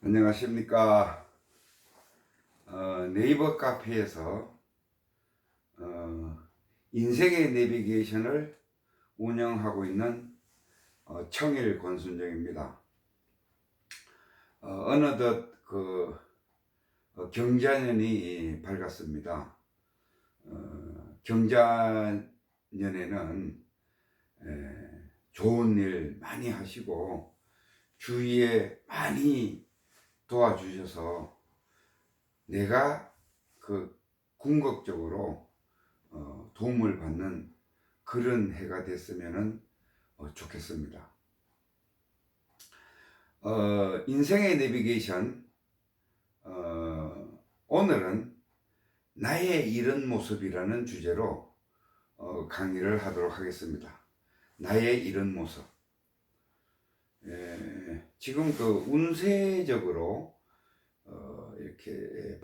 안녕하십니까. 네이버 카페에서 인생의 내비게이션을 운영하고 있는 청일 권순정입니다. 어느덧 경자년이 밝았습니다. 경자년에는 좋은 일 많이 하시고 주위에 많이 도와주셔서 내가 궁극적으로 도움을 받는 그런 해가 됐으면 좋겠습니다. 인생의 내비게이션, 오늘은 나의 이런 모습이라는 주제로 강의를 하도록 하겠습니다. 나의 이런 모습. 지금 운세적으로 이렇게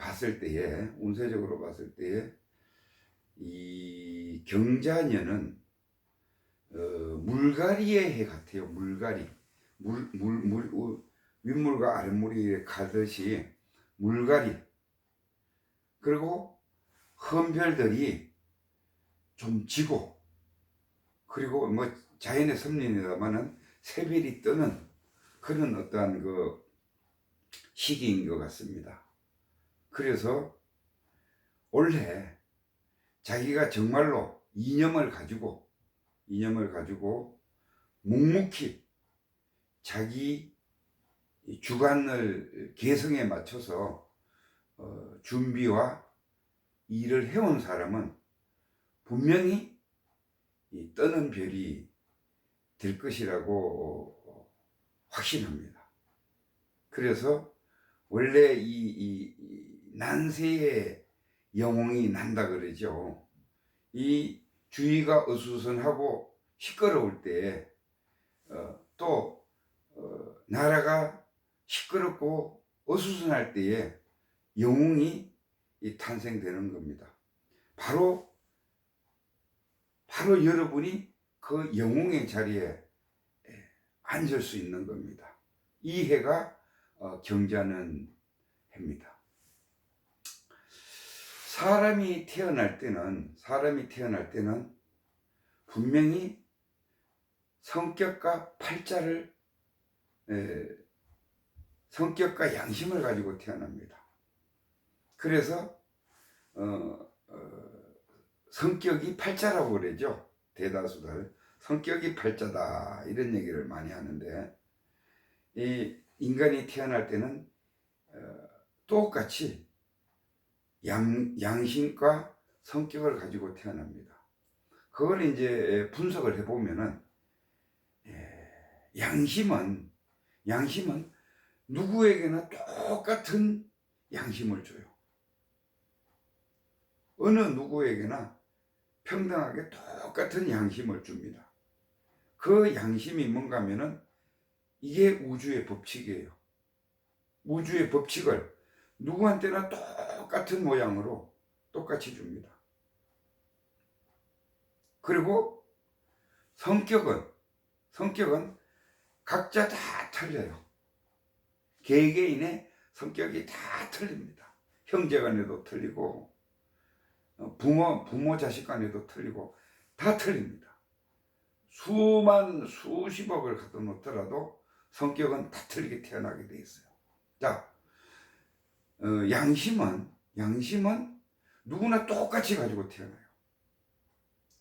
운세적으로 봤을 때에 이 경자년은 물갈이의 해 같아요. 물갈이. 윗물과 아랫물이 가듯이 물갈이. 그리고 흠별들이 좀 지고, 그리고 자연의 섭리입니다만은 새별이 뜨는 그런 어떠한 시기인 것 같습니다. 그래서 올해 자기가 정말로 이념을 가지고 묵묵히 자기 주관을 개성에 맞춰서 준비와 일을 해온 사람은 분명히 이 뜨는 별이 될 것이라고 확신합니다. 그래서 원래 이 난세의 영웅이 난다 그러죠. 이 주위가 어수선하고 시끄러울 때, 또 나라가 시끄럽고 어수선할 때에 영웅이 탄생되는 겁니다. 바로 여러분이 그 영웅의 자리에 앉을 수 있는 겁니다. 이 해가 경자는 해입니다. 사람이 태어날 때는 분명히 성격과 성격과 양심을 가지고 태어납니다. 그래서 성격이 팔자라고 그러죠. 대다수들 성격이 팔자다 이런 얘기를 많이 하는데, 이 인간이 태어날 때는 똑같이 양심과 성격을 가지고 태어납니다. 그걸 이제 분석을 해보면은, 양심은 누구에게나 똑같은 양심을 줘요. 어느 누구에게나 평등하게 똑같은 양심을 줍니다. 그 양심이 뭔가 하면은 이게 우주의 법칙이에요. 우주의 법칙을 누구한테나 똑같은 모양으로 똑같이 줍니다. 그리고 성격은 각자 다 틀려요. 개개인의 성격이 다 틀립니다. 형제 간에도 틀리고 부모 자식 간에도 틀리고 다 틀립니다. 수십억을 갖다 놓더라도 성격은 다 틀리게 태어나게 돼 있어요. 자, 양심은 누구나 똑같이 가지고 태어나요.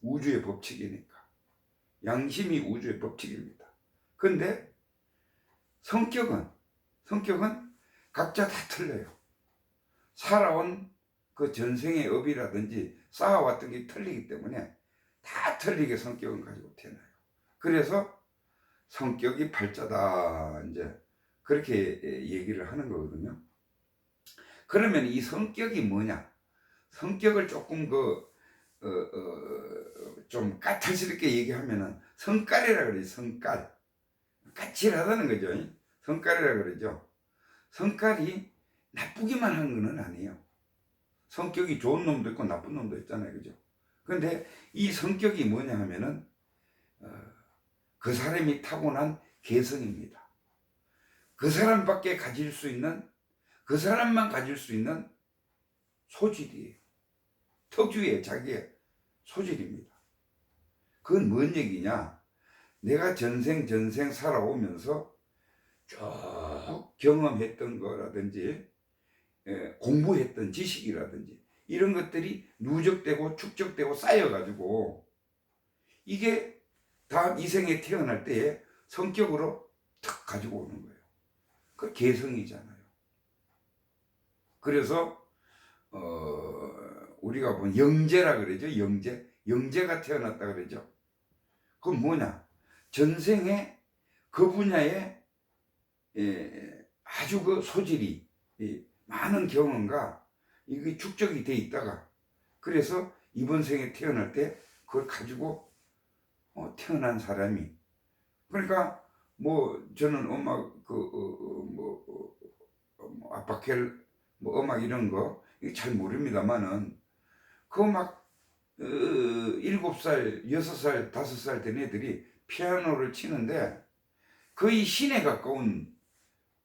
우주의 법칙이니까. 양심이 우주의 법칙입니다. 근데 성격은 각자 다 틀려요. 살아온 그 전생의 업이라든지 쌓아왔던 게 틀리기 때문에 다 틀리게 성격은 가지고 태어나요. 그래서 성격이 팔자다, 이제 그렇게 얘기를 하는 거거든요. 그러면 이 성격이 뭐냐? 성격을 조금 좀 까탈스럽게 얘기하면은 성깔이라 그러죠. 성깔. 까칠하다는 거죠. 성깔이라 그러죠. 성깔이 나쁘기만 하는 건 아니에요. 성격이 좋은 놈도 있고 나쁜 놈도 있잖아요. 그죠? 근데 이 성격이 뭐냐 하면은 그 사람이 타고난 개성입니다. 그 사람밖에 가질 수 있는, 그 사람만 가질 수 있는 소질이에요. 특유의 자기의 소질입니다. 그건 뭔 얘기냐? 내가 전생 살아오면서 쭉 경험했던 거라든지 공부했던 지식이라든지 이런 것들이 누적되고 축적되고 쌓여가지고 이게 다음 이생에 태어날 때에 성격으로 탁 가지고 오는 거예요. 그 개성이잖아요. 그래서 우리가 본 영재라 그러죠. 영재가 태어났다 그러죠. 그건 뭐냐? 전생에 그 분야에 아주 그 소질이 많은 경험과 이게 축적이 돼 있다가 그래서 이번 생에 태어날 때 그걸 가지고 태어난 사람이, 그러니까 뭐 저는 음악 아파켈 뭐 음악 이런 거 잘 모릅니다만은 그 막 7살, 6살, 5살 된 애들이 피아노를 치는데 거의 신에 가까운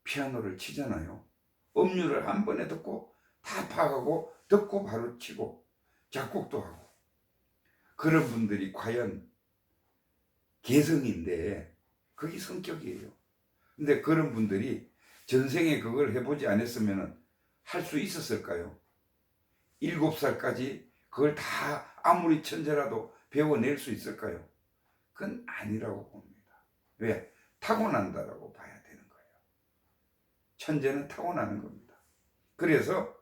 피아노를 치잖아요. 음률을 한 번에 듣고 다 파악하고 듣고 바로 치고 작곡도 하고, 그런 분들이 과연 개성인데 그게 성격이에요. 근데 그런 분들이 전생에 그걸 해보지 않았으면 할 수 있었을까요? 7살까지 그걸 다 아무리 천재라도 배워낼 수 있을까요? 그건 아니라고 봅니다. 왜? 타고난다라고 봐야 되는 거예요. 천재는 타고나는 겁니다. 그래서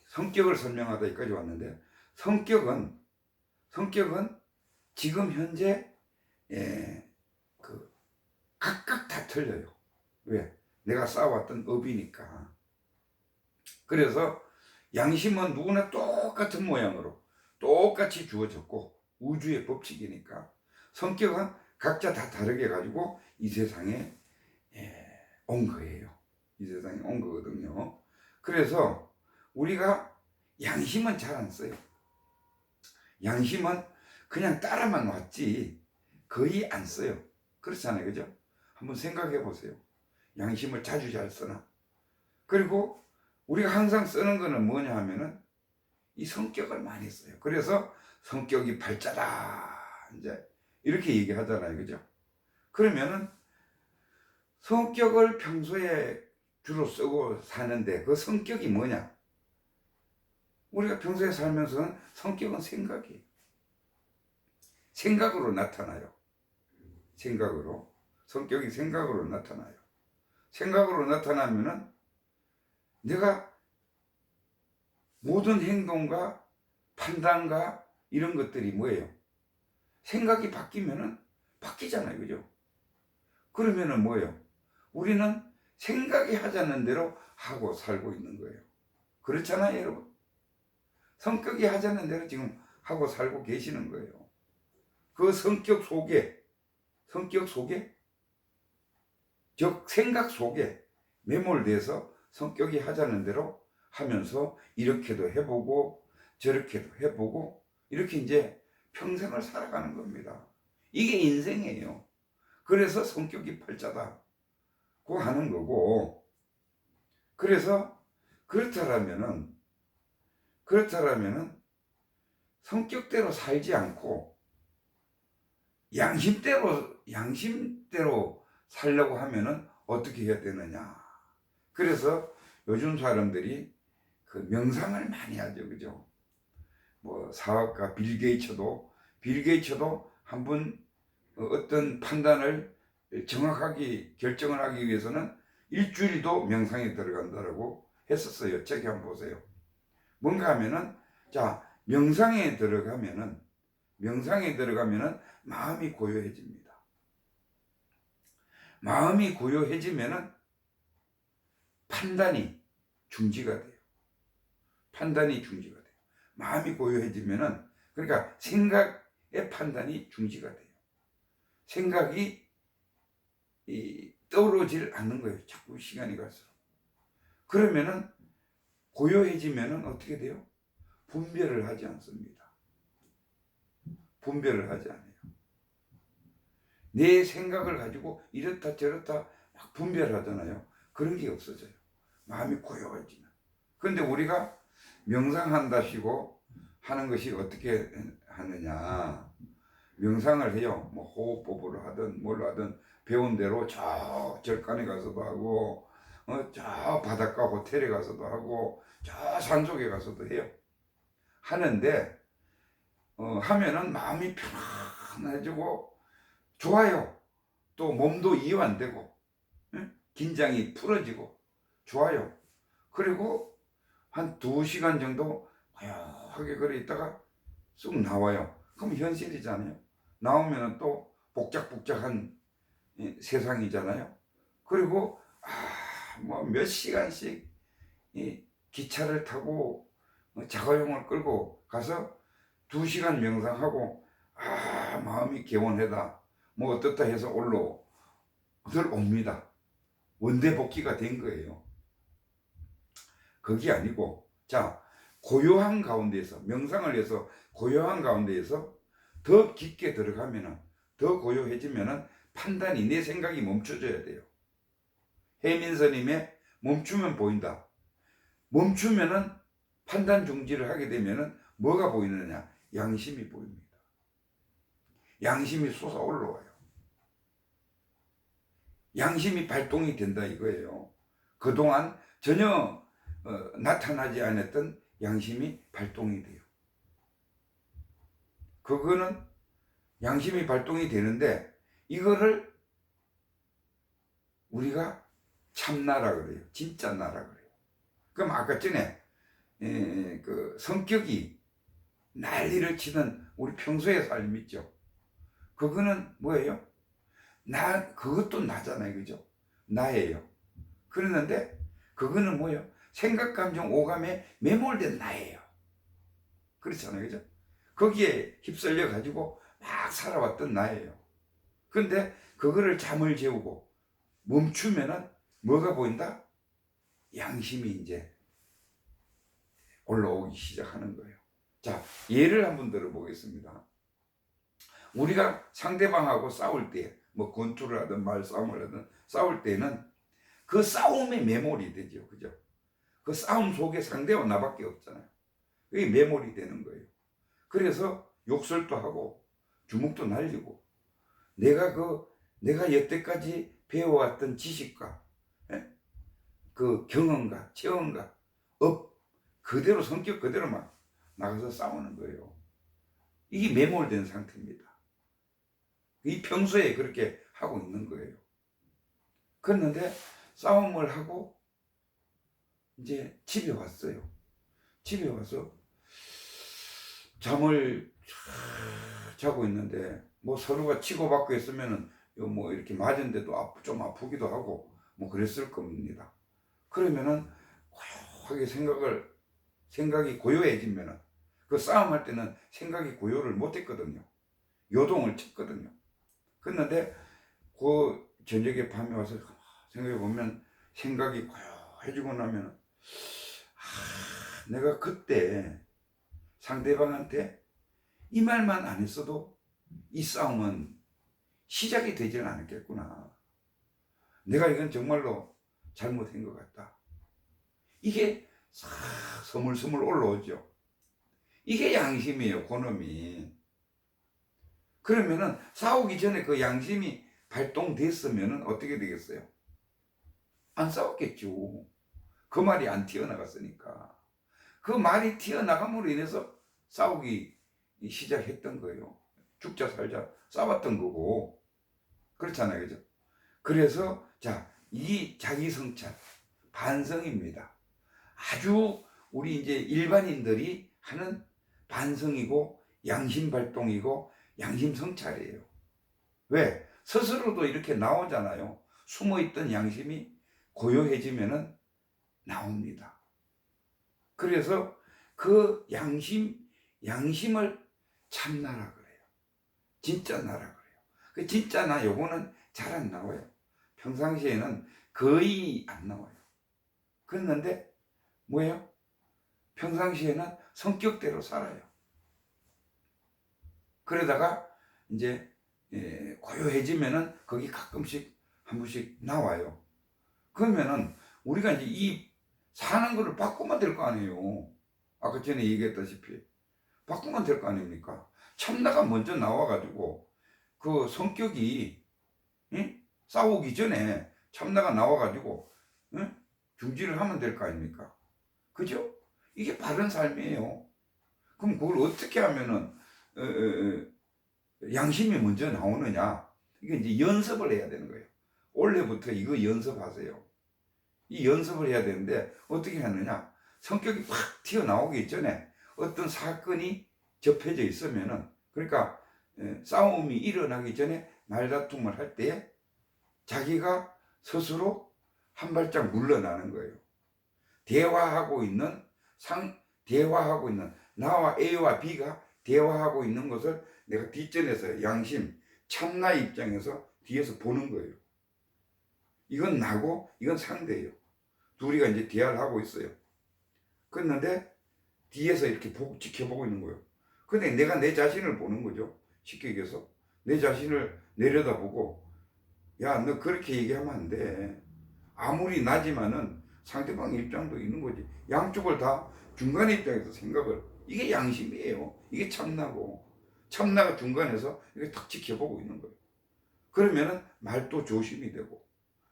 성격을 설명하다 여기까지 왔는데, 성격은 지금 현재 각각 다 틀려요. 왜? 내가 쌓아왔던 업이니까. 그래서 양심은 누구나 똑같은 모양으로 똑같이 주어졌고 우주의 법칙이니까 성격은 각자 다 다르게 가지고 이 세상에 온 거예요. 이 세상에 온 거거든요. 그래서 우리가 양심은 잘 안 써요. 양심은 그냥 따라만 왔지 거의 안 써요. 그렇잖아요. 그죠? 한번 생각해 보세요. 양심을 자주 잘 쓰나? 그리고 우리가 항상 쓰는 거는 뭐냐 하면은 이 성격을 많이 써요. 그래서 성격이 발자다 이제 이렇게 얘기하잖아요. 그죠? 그러면은 성격을 평소에 주로 쓰고 사는데 그 성격이 뭐냐? 우리가 평소에 살면서는 성격은 생각이에요. 생각으로 나타나요. 생각으로. 성격이 생각으로 나타나요. 생각으로 나타나면은 내가 모든 행동과 판단과 이런 것들이 뭐예요? 생각이 바뀌면은 바뀌잖아요. 그죠? 그러면은 뭐예요? 우리는 생각이 하자는 대로 하고 살고 있는 거예요. 그렇잖아요, 여러분? 성격이 하자는 대로 지금 하고 살고 계시는 거예요. 그 성격 속에, 즉 생각 속에 매몰돼서 성격이 하자는 대로 하면서 이렇게도 해보고 저렇게도 해보고 이렇게 이제 평생을 살아가는 겁니다. 이게 인생이에요. 그래서 성격이 팔자다고 하는 거고, 그래서 그렇다라면은 성격대로 살지 않고 양심대로 살려고 하면은 어떻게 해야 되느냐. 그래서 요즘 사람들이 그 명상을 많이 하죠. 그죠? 뭐 사업가 빌 게이츠도 한번 어떤 판단을 정확하게 결정을 하기 위해서는 일주일도 명상에 들어간다라고 했었어요. 책에 한번 보세요. 뭔가 하면은, 자, 명상에 들어가면은 마음이 고요해집니다. 마음이 고요해지면은 판단이 중지가 돼요. 마음이 고요해지면은, 그러니까 생각의 판단이 중지가 돼요. 생각이 떠오르질 않는 거예요. 자꾸 시간이 갈수록. 그러면은 고요해지면은 어떻게 돼요? 분별을 하지 않습니다. 분별을 하지 않아요. 내 생각을 가지고 이렇다 저렇다 막 분별하잖아요. 그런 게 없어져요. 마음이 고요해지면. 그런데 우리가 명상한다시고 하는 것이 어떻게 하느냐. 명상을 해요. 뭐 호흡법으로 하든 뭘로 하든 배운 대로 저 절간에 가서도 하고 저 바닷가 호텔에 가서도 하고 저 산속에 가서도 해요. 하는데 하면은 마음이 편안해지고 좋아요. 또 몸도 이완되고 긴장이 풀어지고 좋아요. 그리고 한 2시간 정도 고요하게 그래 있다가 쑥 나와요. 그럼 현실이잖아요. 나오면 또 복작복작한 세상이잖아요. 그리고 뭐 몇 시간씩 기차를 타고 자가용을 끌고 가서 2시간 명상하고 마음이 개운하다 뭐 어떻다 해서 옵니다. 원대복귀가 된 거예요. 그게 아니고 자 고요한 가운데에서 명상을 해서 고요한 가운데에서 더 깊게 들어가면은 더 고요해지면은 판단이 내 생각이 멈춰져야 돼요. 해민스님의 멈추면 보인다. 멈추면은 판단 중지를 하게 되면은 뭐가 보이느냐? 양심이 보입니다. 양심이 솟아 올라와요. 양심이 발동이 된다 이거예요. 그동안 전혀 나타나지 않았던 양심이 발동이 돼요. 그거는 양심이 발동이 되는데 이거를 우리가 참나라 그래요. 진짜 나라 그래요. 그럼 아까 전에 그 성격이 난리를 치는 우리 평소의 삶 있죠. 그거는 뭐예요? 그것도 나잖아요. 그죠? 나예요. 그러는데 그거는 뭐예요? 생각, 감정, 오감에 매몰된 나예요. 그렇잖아요. 그죠? 거기에 휩쓸려 가지고 막 살아왔던 나예요. 근데 그거를 잠을 재우고 멈추면은 뭐가 보인다? 양심이 이제 올라오기 시작하는 거예요. 자, 예를 한번 들어보겠습니다. 우리가 상대방하고 싸울 때, 뭐 권투를 하든 말싸움을 하든 싸울 때는 그 싸움에 매몰이 되죠. 그죠? 그 싸움 속에 상대와 나밖에 없잖아요. 그게 매몰이 되는 거예요. 그래서 욕설도 하고 주먹도 날리고 내가 여태까지 배워왔던 지식과 그 경험과 체험과 그대로 성격 그대로 막 나가서 싸우는 거예요. 이게 매몰된 상태입니다. 이 평소에 그렇게 하고 있는 거예요. 그런데 싸움을 하고 이제 집에 왔어요. 집에 와서 잠을 자고 있는데 뭐 서로가 치고받고 했으면은 뭐 이렇게 맞은데도 좀 아프기도 하고 뭐 그랬을 겁니다. 그러면은 고요하게 생각이 고요해지면은 그 싸움할 때는 생각이 고요를 못했거든요. 요동을 쳤거든요. 그런데 그 저녁에 밤에 와서 생각해 보면 생각이 고요해지고 나면 내가 그때 상대방한테 이 말만 안 했어도 이 싸움은 시작이 되지는 않았겠구나. 내가 이건 정말로 잘못한 것 같다. 이게 싹 스물스물 올라오죠. 이게 양심이에요, 그놈이. 그러면은 싸우기 전에 그 양심이 발동됐으면은 어떻게 되겠어요? 안 싸웠겠죠. 그 말이 안 튀어나갔으니까. 그 말이 튀어나감으로 인해서 싸우기 시작했던 거예요. 죽자 살자 싸웠던 거고. 그렇잖아요. 그죠? 그래서 자, 이 자기 성찰, 반성입니다. 아주 우리 이제 일반인들이 하는 반성이고 양심 발동이고 양심 성찰이에요. 왜? 스스로도 이렇게 나오잖아요. 숨어있던 양심이 고요해지면은 나옵니다. 그래서 그 양심을 참나라 그래요. 진짜 나라 그래요. 그 진짜 나 요거는 잘 안 나와요. 평상시에는 거의 안 나와요. 그랬는데 뭐예요? 평상시에는 성격대로 살아요. 그러다가 이제 고요해지면은 거기 가끔씩 한 번씩 나와요. 그러면은 우리가 이제 이 사는 거를 바꾸면 될 거 아니에요. 아까 전에 얘기했다시피 바꾸면 될 거 아닙니까? 참나가 먼저 나와가지고 그 성격이, 응? 싸우기 전에 참나가 나와가지고, 응? 중지를 하면 될 거 아닙니까? 그죠? 이게 바른 삶이에요. 그럼 그걸 어떻게 하면은 양심이 먼저 나오느냐? 이게 이제 연습을 해야 되는 거예요. 올해부터 이거 연습하세요. 이 연습을 해야 되는데 어떻게 하느냐? 성격이 확 튀어나오기 전에 어떤 사건이 접해져 있으면은, 그러니까 싸움이 일어나기 전에 말다툼을 할 때 자기가 스스로 한 발짝 물러나는 거예요. 대화하고 있는 대화하고 있는 나와 A와 B가 대화하고 있는 것을 내가 뒷전에서 양심, 참나 입장에서 뒤에서 보는 거예요. 이건 나고 이건 상대예요. 둘이가 이제 대화를 하고 있어요. 그런데 뒤에서 이렇게 지켜보고 있는 거예요. 근데 내가 내 자신을 보는 거죠. 쉽게 얘기해서 내 자신을 내려다보고, 야, 너 그렇게 얘기하면 안 돼. 아무리 나지만은 상대방 입장도 있는 거지. 양쪽을 다 중간의 입장에서 생각을, 이게 양심이에요. 이게 참나고, 참나가 중간에서 이렇게 탁 지켜보고 있는 거예요. 그러면은 말도 조심이 되고,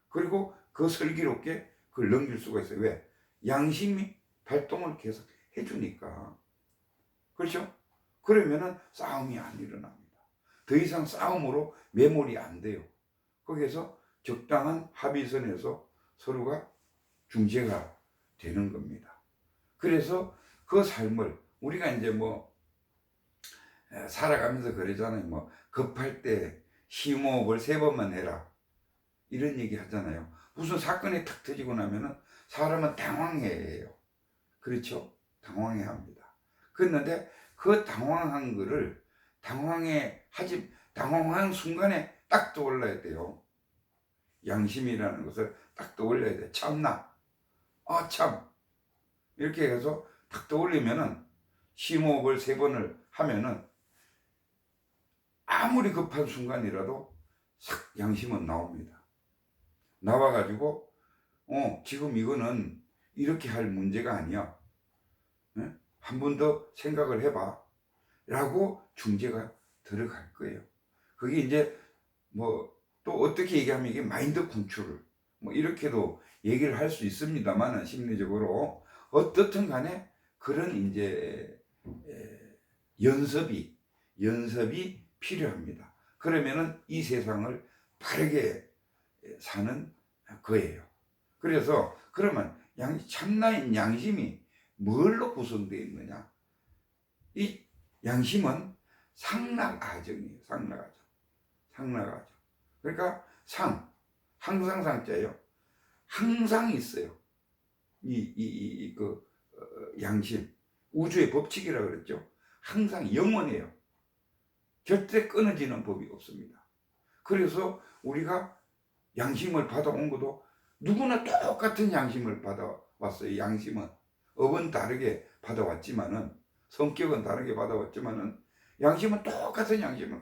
그리고 그 슬기롭게 그걸 넘길 수가 있어요. 왜? 양심이 발동을 계속 해주니까. 그렇죠? 그러면은 싸움이 안 일어납니다. 더 이상 싸움으로 매몰이 안 돼요. 거기에서 적당한 합의선에서 서로가 중재가 되는 겁니다. 그래서 그 삶을 우리가 이제 뭐 살아가면서 그러잖아요. 뭐 급할 때 심호흡을 3번만 해라, 이런 얘기 하잖아요. 무슨 사건이 탁 터지고 나면은 사람은 당황해요. 그렇죠? 당황해 합니다. 그런데 그 당황한 거를 당황한 순간에 딱 떠올라야 돼요. 양심이라는 것을 딱 떠올려야 돼. 참나. 참. 이렇게 해서 딱 떠올리면은 심호흡을 3번을 하면은 아무리 급한 순간이라도 싹 양심은 나옵니다. 나와가지고 지금 이거는 이렇게 할 문제가 아니야. 한 번 더 생각을 해봐. 라고 중재가 들어갈 거예요. 그게 이제 뭐 또 어떻게 얘기하면 이게 마인드 컨트롤 뭐 이렇게도 얘기를 할 수 있습니다만, 심리적으로 어떻든 간에 그런 이제 연습이 필요합니다. 그러면은 이 세상을 바르게 사는 거예요. 그래서 그러면 참나인 양심이 뭘로 구성되어 있느냐? 이 양심은 상락아정이에요. 상락아정. 그러니까 항상 상자예요. 항상 있어요. 양심. 우주의 법칙이라고 그랬죠. 항상 영원해요. 절대 끊어지는 법이 없습니다. 그래서 우리가 양심을 받아온 것도 누구나 똑같은 양심을 받아왔어요. 양심은 업은 다르게 받아왔지만은, 성격은 다르게 받아왔지만은, 양심은 똑같은 양심을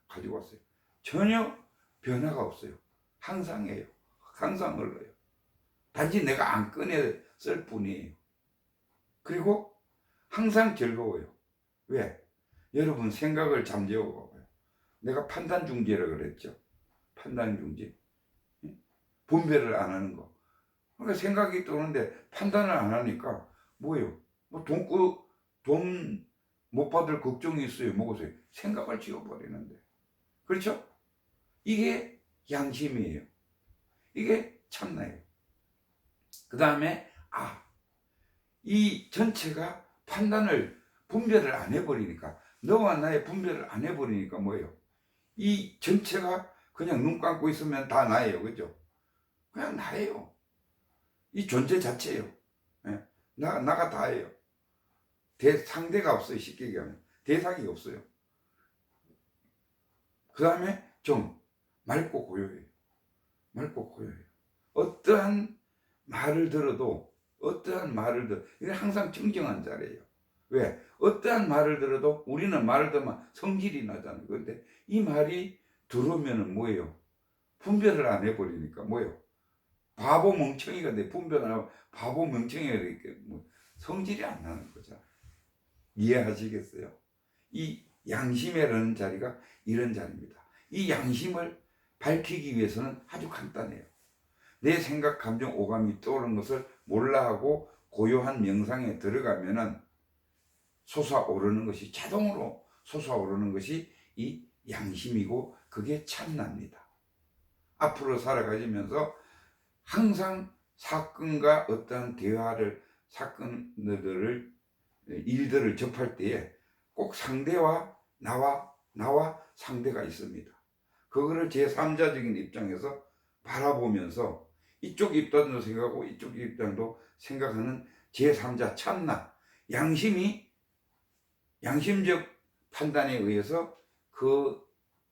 가지고 왔어요. 전혀 변화가 없어요. 항상해요. 항상 흘러요. 단지 내가 안 꺼냈을 뿐이에요. 그리고 항상 즐거워요. 왜? 여러분 생각을 잠재워 봐봐요. 내가 판단 중재라고 그랬죠. 판단 중재. 분별을 안 하는 거. 그러니까 생각이 떠오르는데 판단을 안 하니까 뭐예요? 뭐 돈 못 받을 걱정이 있어요. 먹으세요. 생각을 지워버리는데. 그렇죠? 이게 양심이에요. 이게 참나예요. 그 다음에 이 전체가 분별을 안 해버리니까, 너와 나의 분별을 안 해버리니까 뭐예요? 이 전체가 그냥 눈 감고 있으면 다 나예요. 그죠? 그냥 나예요. 이 존재 자체예요. 나가 다예요. 상대가 없어요. 쉽게 얘기하면 대상이 없어요. 그 다음에 좀 맑고 고요해요. 어떠한 말을 들어도 이건 항상 정정한 자리예요. 왜? 어떠한 말을 들어도 우리는 말을 들으면 성질이 나잖아요. 그런데 이 말이 들어오면은 뭐예요? 분별을 안 해버리니까 뭐예요? 바보 멍청이가 돼. 분별 안 하고 바보 멍청이가 되니까 뭐 성질이 안 나는 거죠. 이해하시겠어요? 이 양심이라는 자리가 이런 자리입니다. 이 양심을 밝히기 위해서는 아주 간단해요. 내 생각, 감정, 오감이 떠오르는 것을 몰라 하고 고요한 명상에 들어가면은 솟아오르는 것이 자동으로 솟아오르는 것이 이 양심이고 그게 참나입니다. 앞으로 살아가시면서 항상 사건과 어떠한 대화를 사건들을 일들을 접할 때에 꼭 상대와 나와 상대가 있습니다. 그거를 제3자적인 입장에서 바라보면서 이쪽 입장도 생각하고 이쪽 입장도 생각하는 제3자 참나 양심이 양심적 판단에 의해서 그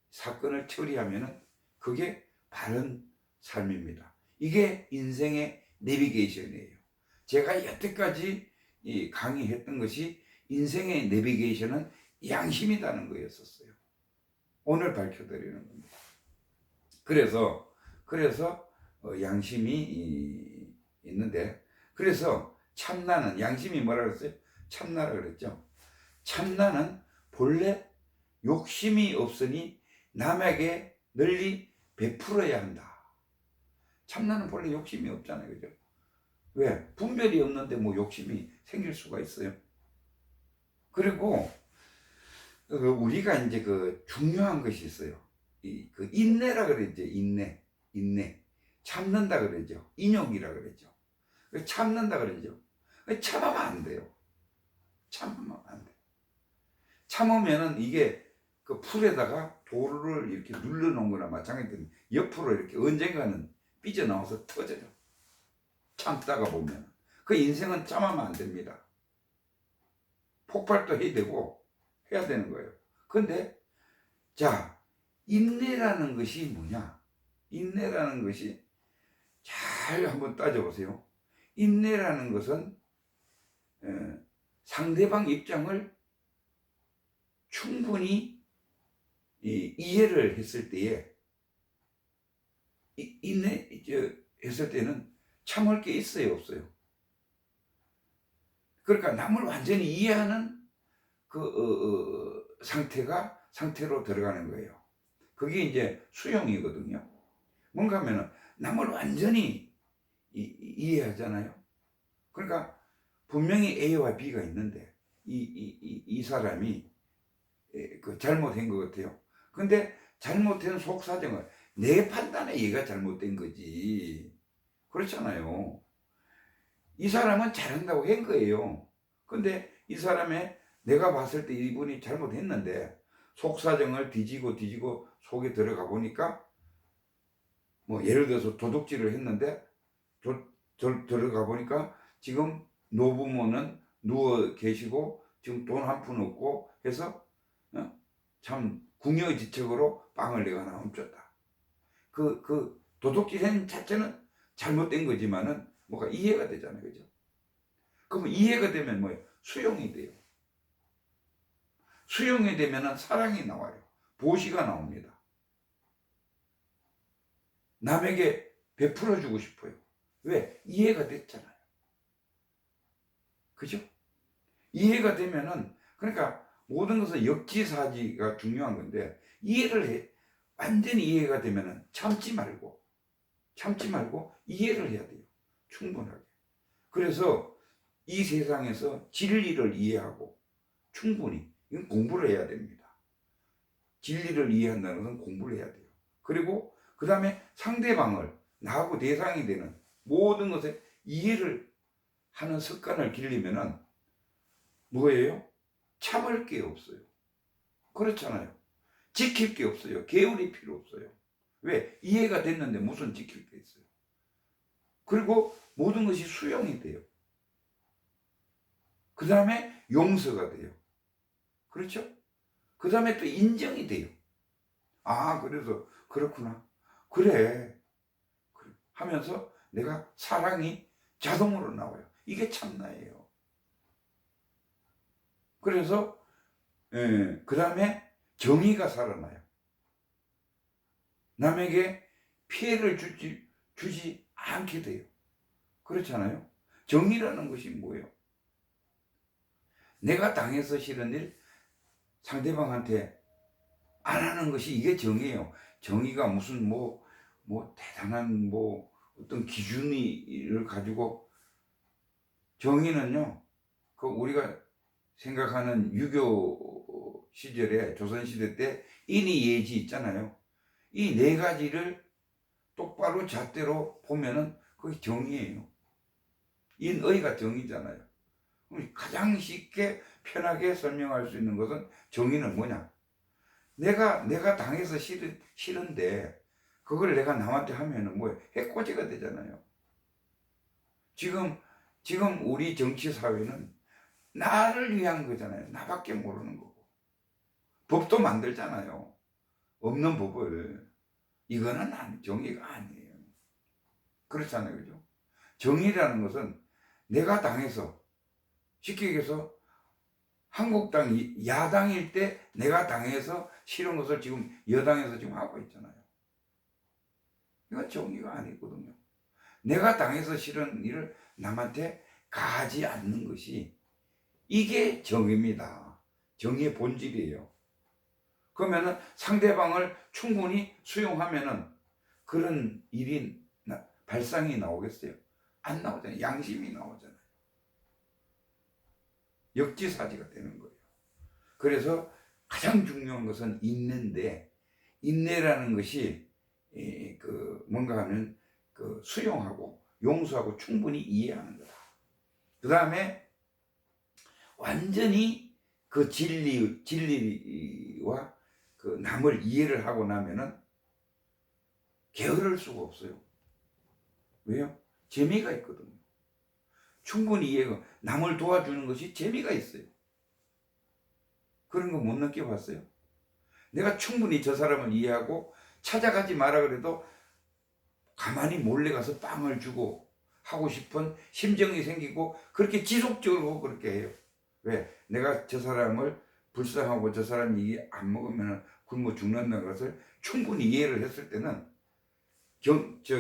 사건을 처리하면은 그게 바른 삶입니다. 이게 인생의 내비게이션이에요. 제가 여태까지 강의했던 것이 인생의 내비게이션은 양심이라는 거였었어요. 오늘 밝혀드리는 겁니다. 그래서 양심이 있는데 그래서 참나는 양심이 뭐라 그랬어요? 참나라 그랬죠. 참나는 본래 욕심이 없으니 남에게 널리 베풀어야 한다. 참나는 본래 욕심이 없잖아요. 그죠? 왜? 분별이 없는데 뭐 욕심이 생길 수가 있어요. 그리고 우리가 이제 그 중요한 것이 있어요. 그 인내라 그랬죠. 인내. 참는다 그러죠. 인욕이라 그러죠. 참는다 그러죠. 참으면 안 돼요. 참으면 안 돼. 참으면은 이게 그 풀에다가 돌을 이렇게 눌러놓은 거나 마찬가지로 옆으로 이렇게 언젠가는 삐져나와서 터져요. 참다가 보면. 그 인생은 참으면 안 됩니다. 폭발도 해야 되고 해야 되는 거예요. 근데 자, 인내라는 것이 뭐냐? 인내라는 것이 잘 한번 따져보세요. 인내라는 것은 상대방 입장을 충분히 이해를 했을 때에 했을 때는 참을 게 있어요, 없어요? 그러니까 남을 완전히 이해하는 상태로 들어가는 거예요. 그게 이제 수용이거든요. 뭔가 하면은 남을 완전히 이해하잖아요. 그러니까 분명히 A와 B가 있는데 이 사람이 그 잘못한 것 같아요. 근데 잘못한 속사정을 내 판단에 얘가 잘못된 거지. 그렇잖아요. 이 사람은 잘한다고 한 거예요. 근데 이 사람의 내가 봤을 때 이분이 잘못했는데 속사정을 뒤지고 속에 들어가 보니까 뭐 예를 들어서 도둑질을 했는데 들어가 보니까 지금 노부모는 누워 계시고 지금 돈 한 푼 없고 해서 참 궁여지책으로 빵을 내가 하나 훔쳤다. 그 도둑질 한 자체는 잘못된 거지만은 뭐가 이해가 되잖아요. 그죠? 그러면 이해가 되면 뭐예요? 수용이 돼요. 수용이 되면은 사랑이 나와요. 보시가 나옵니다. 남에게 베풀어 주고 싶어요. 왜? 이해가 됐잖아요. 그죠? 이해가 되면은 그러니까 모든 것은 역지사지가 중요한 건데 완전히 이해가 되면은 참지 말고 이해를 해야 돼요. 충분하게. 그래서 이 세상에서 진리를 이해하고 충분히 이건 공부를 해야 됩니다. 진리를 이해한다는 것은 공부를 해야 돼요. 그리고 그 다음에 상대방을 나하고 대상이 되는 모든 것에 이해를 하는 습관을 기르면은 뭐예요? 참을 게 없어요. 그렇잖아요. 지킬 게 없어요. 계율이 필요 없어요. 왜? 이해가 됐는데 무슨 지킬 게 있어요. 그리고 모든 것이 수용이 돼요. 그 다음에 용서가 돼요. 그렇죠? 그 다음에 또 인정이 돼요. 아, 그래서 그렇구나. 그래 하면서 내가 사랑이 자동으로 나와요. 이게 참나예요. 그래서 그 다음에 정의가 살아나요. 남에게 피해를 주지 않게 돼요. 그렇잖아요. 정의라는 것이 뭐예요? 내가 당해서 싫은 일 상대방한테 안 하는 것이 이게 정의예요. 정의가 무슨 뭐 대단한 어떤 기준을 가지고, 정의는요, 그 우리가 생각하는 유교 시절에, 조선시대 때 인의예지 있잖아요. 이 네 가지를 똑바로 잣대로 보면은 그게 정의예요. 인의가 정의잖아요. 가장 쉽게 편하게 설명할 수 있는 것은, 정의는 뭐냐? 내가 당해서 싫은데 그걸 내가 남한테 하면은 해코지가 되잖아요. 지금 우리 정치 사회는 나를 위한 거잖아요. 나밖에 모르는 거고. 법도 만들잖아요. 없는 법을. 이거는 정의가 아니에요. 그렇잖아요. 그죠? 정의라는 것은 내가 당해서, 쉽게 얘기해서 한국당 야당일 때 내가 당해서 싫은 것을 지금 여당에서 지금 하고 있잖아요. 이건 정의가 아니거든요. 내가 당해서 싫은 일을 남한테 가하지 않는 것이, 이게 정의입니다. 정의의 본질이에요. 그러면은 상대방을 충분히 수용하면은 그런 일이 발상이 나오겠어요? 안 나오잖아요. 양심이 나오잖아요. 역지사지가 되는 거예요. 그래서 가장 중요한 것은 인내인데, 인내라는 것이 뭔가 하면 수용하고 용서하고 충분히 이해하는 거다. 그 다음에 완전히 그 진리와 그 남을 이해를 하고 나면은 게으를 수가 없어요. 왜요? 재미가 있거든요. 충분히 이해가, 남을 도와주는 것이 재미가 있어요. 그런 거 못 느껴봤어요? 내가 충분히 저 사람을 이해하고 찾아가지 마라 그래도 가만히 몰래 가서 빵을 주고 하고 싶은 심정이 생기고, 그렇게 지속적으로 그렇게 해요. 왜? 내가 저 사람을 불쌍하고 저 사람이 이게 안 먹으면 굶어 죽는다는 것을 충분히 이해를 했을 때는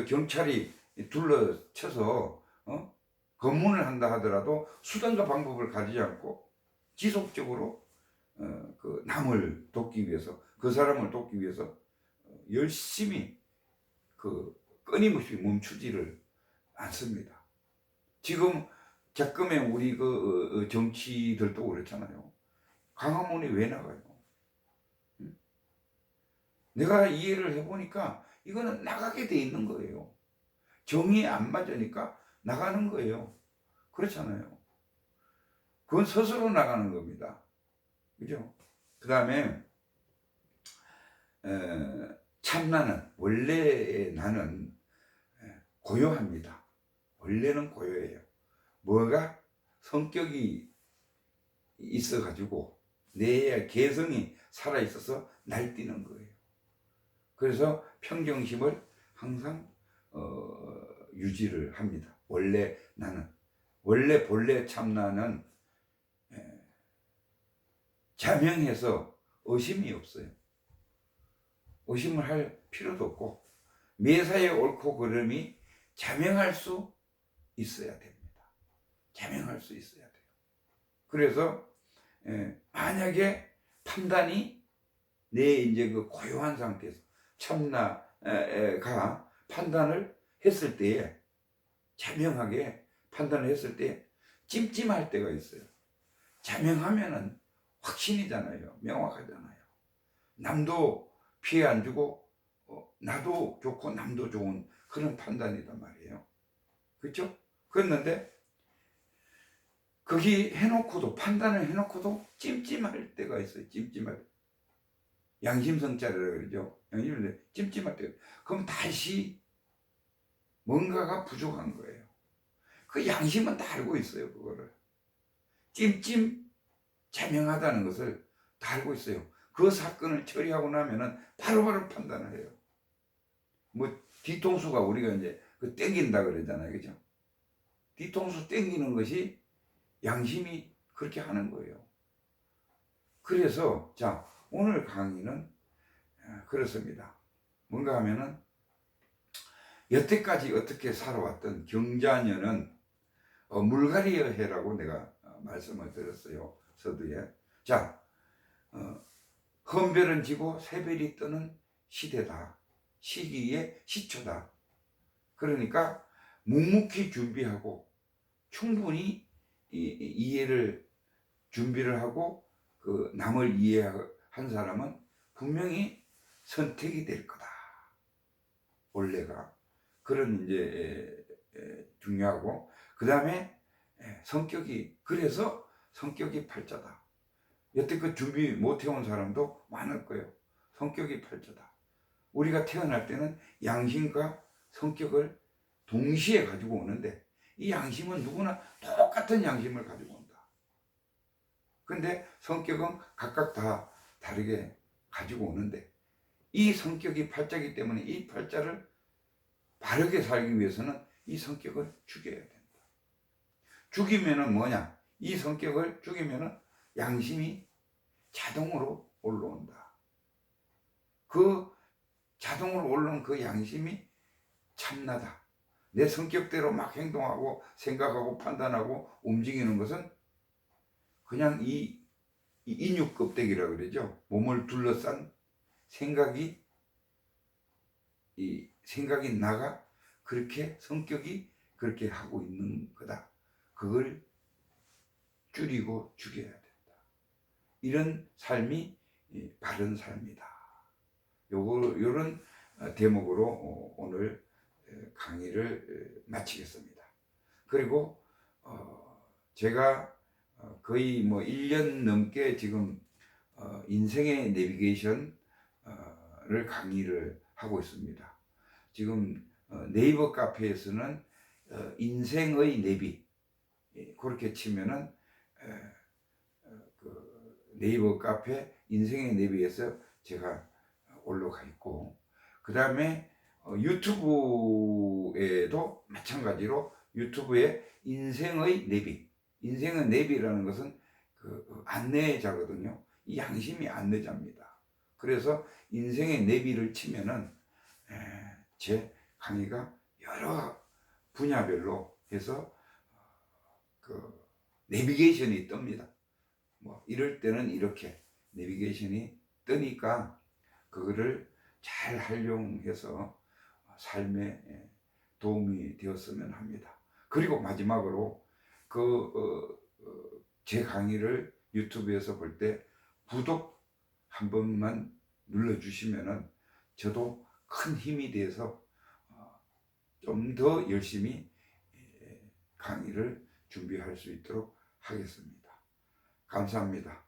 경찰이 둘러쳐서 검문을 한다 하더라도 수단과 방법을 가지지 않고 지속적으로 그 남을 돕기 위해서, 그 사람을 돕기 위해서 열심히 끊임없이 멈추지를 않습니다. 지금 가끔의 우리 정치들도 그렇잖아요. 광화문에 왜 나가요? 내가 이해를 해보니까 이거는 나가게 돼 있는 거예요. 정의에 안 맞으니까 나가는 거예요. 그렇잖아요. 그건 스스로 나가는 겁니다. 그죠? 그 다음에 참나는, 원래의 나는 고요합니다. 원래는 고요해요. 뭐가 성격이 있어가지고 내 개성이 살아있어서 날뛰는 거예요. 그래서 평정심을 항상 유지를 합니다. 원래 나는, 원래 본래 참나는 자명해서 의심이 없어요. 의심을 할 필요도 없고, 매사에 옳고 그름이 자명할 수 있어야 됩니다. 자명할 수 있어야 돼요. 그래서 만약에 판단이 내 이제 그 고요한 상태에서 참나가 판단을 했을 때에, 자명하게 판단을 했을 때 찜찜할 때가 있어요. 자명하면은 확신이잖아요. 명확하잖아요. 남도 피해 안 주고 나도 좋고 남도 좋은 그런 판단이란 말이에요. 그렇죠? 그랬는데 거기 해놓고도, 판단을 해놓고도 찜찜할 때가 있어요. 찜찜할 때. 양심성찰이라고 그러죠. 양심을 찜찜할 때. 그럼 다시 뭔가가 부족한 거예요. 그 양심은 다 알고 있어요. 그거를. 찜찜 자명하다는 것을 다 알고 있어요. 그 사건을 처리하고 나면은 바로바로 판단을 해요. 뒤통수가 우리가 이제 땡긴다 그러잖아요. 그죠? 뒤통수 땡기는 것이 양심이 그렇게 하는 거예요. 그래서, 자, 오늘 강의는 그렇습니다. 뭔가 하면은 여태까지 어떻게 살아왔던 경자년은 물갈이의 해라고 내가 말씀을 드렸어요. 서두에. 자, 헌별은 지고 새별이 뜨는 시대다. 시기의 시초다. 그러니까 묵묵히 준비하고 충분히 이해를 준비를 하고 그 남을 이해한 사람은 분명히 선택이 될 거다. 원래가 그런 이제 중요하고, 그 다음에 성격이, 그래서 성격이 팔자다. 여태껏 준비 못 해온 사람도 많을 거예요. 성격이 팔자다. 우리가 태어날 때는 양심과 성격을 동시에 가지고 오는데, 이 양심은 누구나 똑같은 양심을 가지고 온다. 근데 성격은 각각 다 다르게 가지고 오는데, 이 성격이 팔자이기 때문에 이 팔자를 바르게 살기 위해서는 이 성격을 죽여야 된다. 죽이면은 뭐냐? 이 성격을 죽이면은 양심이 자동으로 올라온다. 그 자동으로 올라온 그 양심이 참나다. 내 성격대로 막 행동하고 생각하고 판단하고 움직이는 것은 그냥 이 인육 껍데기라 그러죠. 몸을 둘러싼 생각이, 이 생각이 나가 그렇게 성격이 그렇게 하고 있는 거다. 그걸 줄이고 죽여야 된다. 이런 삶이 바른 삶이다. 요런 대목으로 오늘 강의를 마치겠습니다. 그리고 제가 거의 뭐 1년 넘게 지금 인생의 내비게이션을 강의를 하고 있습니다. 지금 네이버 카페에서는 인생의 내비, 그렇게 치면은 그 네이버 카페 인생의 내비에서 제가 올라가 있고, 그 다음에 유튜브에도 마찬가지로 유튜브에 인생의 내비, 인생의 내비라는 것은 그 안내자거든요. 이 양심이 안내자입니다. 그래서 인생의 내비를 치면은 제 강의가 여러 분야별로 해서 그 내비게이션이 뜹니다. 뭐 이럴 때는 이렇게 내비게이션이 뜨니까 그거를 잘 활용해서 삶에 도움이 되었으면 합니다. 그리고 마지막으로 제 강의를 유튜브에서 볼 때 구독 한 번만 눌러주시면은 저도 큰 힘이 돼서 좀 더 열심히 강의를 준비할 수 있도록 하겠습니다. 감사합니다.